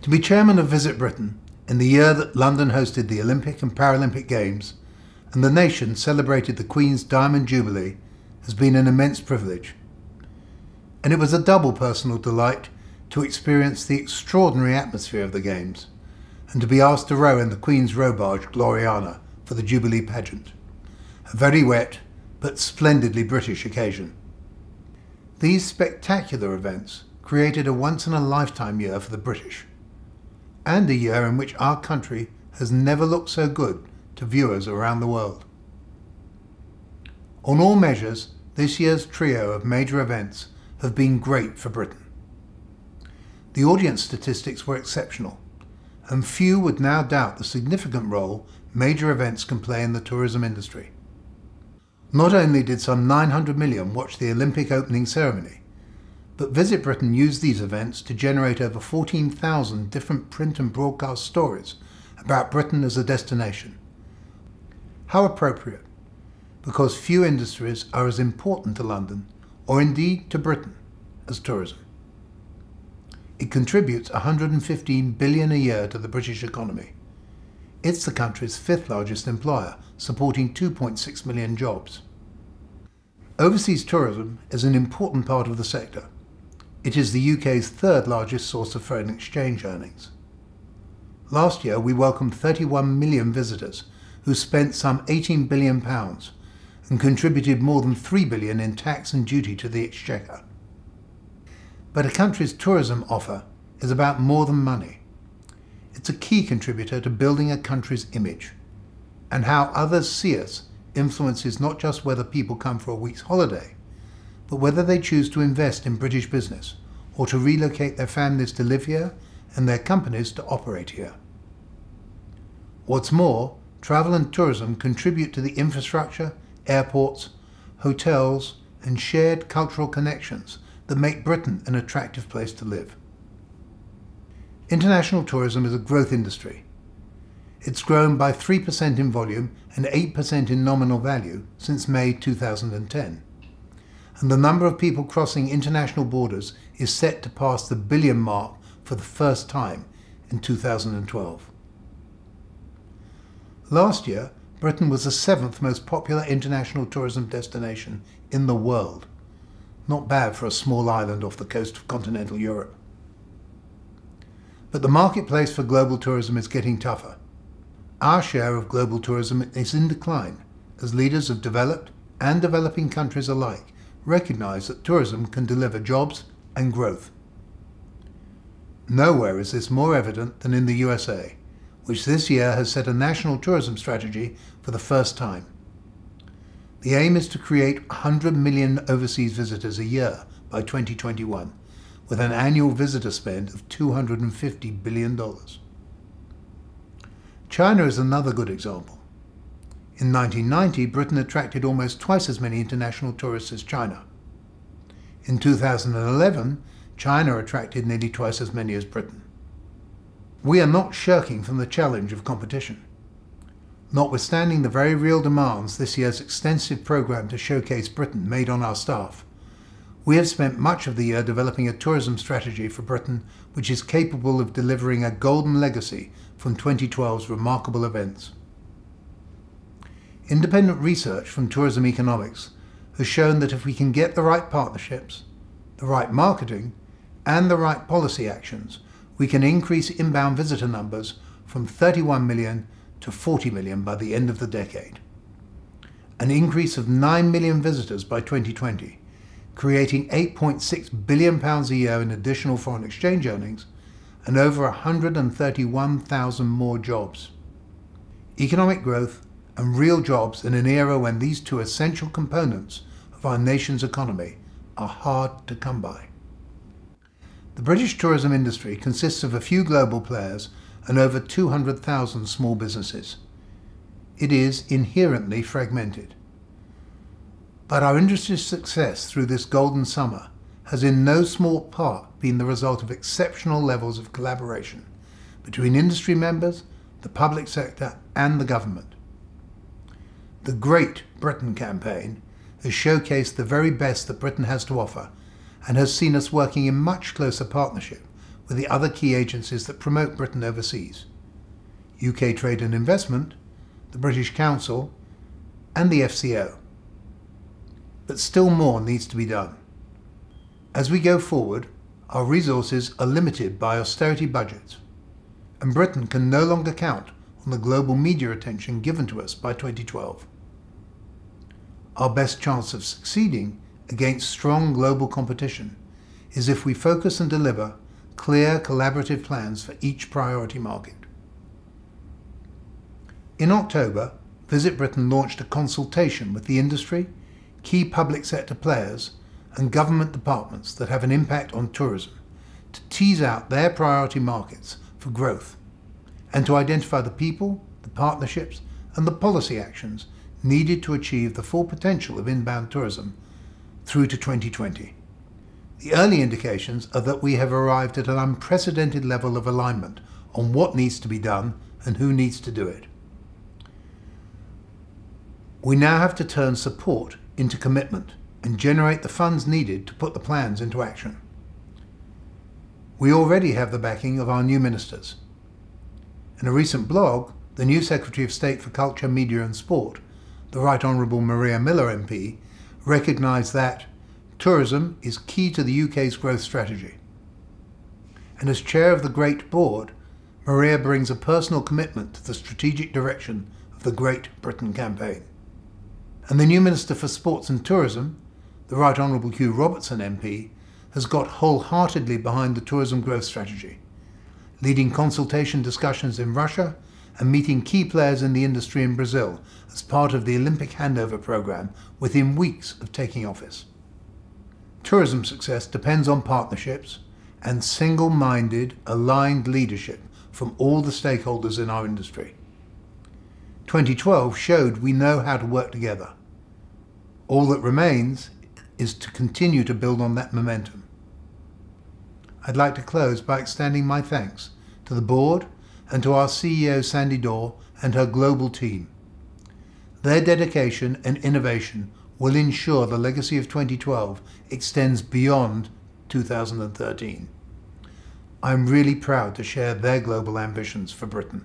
To be chairman of Visit Britain in the year that London hosted the Olympic and Paralympic Games and the nation celebrated the Queen's Diamond Jubilee has been an immense privilege. And it was a double personal delight to experience the extraordinary atmosphere of the Games and to be asked to row in the Queen's row barge Gloriana for the Jubilee pageant. A very wet but splendidly British occasion. These spectacular events created a once-in-a-lifetime year for the British, and a year in which our country has never looked so good to viewers around the world. On all measures, this year's trio of major events have been great for Britain. The audience statistics were exceptional, and few would now doubt the significant role major events can play in the tourism industry. Not only did some 900 million watch the Olympic opening ceremony, but Visit Britain used these events to generate over 14,000 different print and broadcast stories about Britain as a destination. How appropriate, because few industries are as important to London, or indeed to Britain, as tourism. It contributes 115 billion a year to the British economy. It's the country's fifth largest employer, supporting 2.6 million jobs. Overseas tourism is an important part of the sector. It is the UK's third largest source of foreign exchange earnings. Last year we welcomed 31 million visitors who spent some £18 billion and contributed more than £3 billion in tax and duty to the exchequer. But a country's tourism offer is about more than money. It's a key contributor to building a country's image, and how others see us influences not just whether people come for a week's holiday, but whether they choose to invest in British business or to relocate their families to live here and their companies to operate here. What's more, travel and tourism contribute to the infrastructure, airports, hotels, and shared cultural connections that make Britain an attractive place to live. International tourism is a growth industry. It's grown by 3% in volume and 8% in nominal value since May 2010. And the number of people crossing international borders is set to pass the billion mark for the first time in 2012. Last year, Britain was the 7th most popular international tourism destination in the world. Not bad for a small island off the coast of continental Europe. But the marketplace for global tourism is getting tougher. Our share of global tourism is in decline as leaders of developed and developing countries alike recognize that tourism can deliver jobs and growth. Nowhere is this more evident than in the USA, which this year has set a national tourism strategy for the first time. The aim is to create 100 million overseas visitors a year by 2021, with an annual visitor spend of $250 billion. China is another good example. In 1990, Britain attracted almost twice as many international tourists as China. In 2011, China attracted nearly twice as many as Britain. We are not shirking from the challenge of competition. Notwithstanding the very real demands this year's extensive programme to showcase Britain made on our staff, we have spent much of the year developing a tourism strategy for Britain which is capable of delivering a golden legacy from 2012's remarkable events. Independent research from Tourism Economics has shown that if we can get the right partnerships, the right marketing, and the right policy actions, we can increase inbound visitor numbers from 31 million to 40 million by the end of the decade. An increase of 9 million visitors by 2020, creating £8.6 billion a year in additional foreign exchange earnings and over 131,000 more jobs. Economic growth and real jobs in an era when these two essential components of our nation's economy are hard to come by. The British tourism industry consists of a few global players and over 200,000 small businesses. It is inherently fragmented. But our industry's success through this golden summer has in no small part been the result of exceptional levels of collaboration between industry members, the public sector and the government. The Great Britain campaign has showcased the very best that Britain has to offer and has seen us working in much closer partnership with the other key agencies that promote Britain overseas: UK Trade and Investment, the British Council, and the FCO. But still more needs to be done. As we go forward, our resources are limited by austerity budgets, and Britain can no longer count on the global media attention given to us by 2012. Our best chance of succeeding against strong global competition is if we focus and deliver clear collaborative plans for each priority market. In October, Visit Britain launched a consultation with the industry, key public sector players, and government departments that have an impact on tourism to tease out their priority markets for growth and to identify the people, the partnerships, and the policy actions needed to achieve the full potential of inbound tourism through to 2020. The early indications are that we have arrived at an unprecedented level of alignment on what needs to be done and who needs to do it. We now have to turn support into commitment and generate the funds needed to put the plans into action. We already have the backing of our new ministers. In a recent blog, the new Secretary of State for Culture, Media and Sport, the Right Honourable Maria Miller MP, recognised that tourism is key to the UK's growth strategy. And as chair of the Great Board, Maria brings a personal commitment to the strategic direction of the Great Britain campaign. And the new Minister for Sports and Tourism, the Right Honourable Hugh Robertson MP, has got wholeheartedly behind the tourism growth strategy, leading consultation discussions in Russia and meeting key players in the industry in Brazil as part of the Olympic handover programme within weeks of taking office. Tourism success depends on partnerships and single-minded, aligned leadership from all the stakeholders in our industry. 2012 showed we know how to work together. All that remains is to continue to build on that momentum. I'd like to close by extending my thanks to the board and to our CEO Sandy Daw and her global team. Their dedication and innovation will ensure the legacy of 2012 extends beyond 2013. I'm really proud to share their global ambitions for Britain.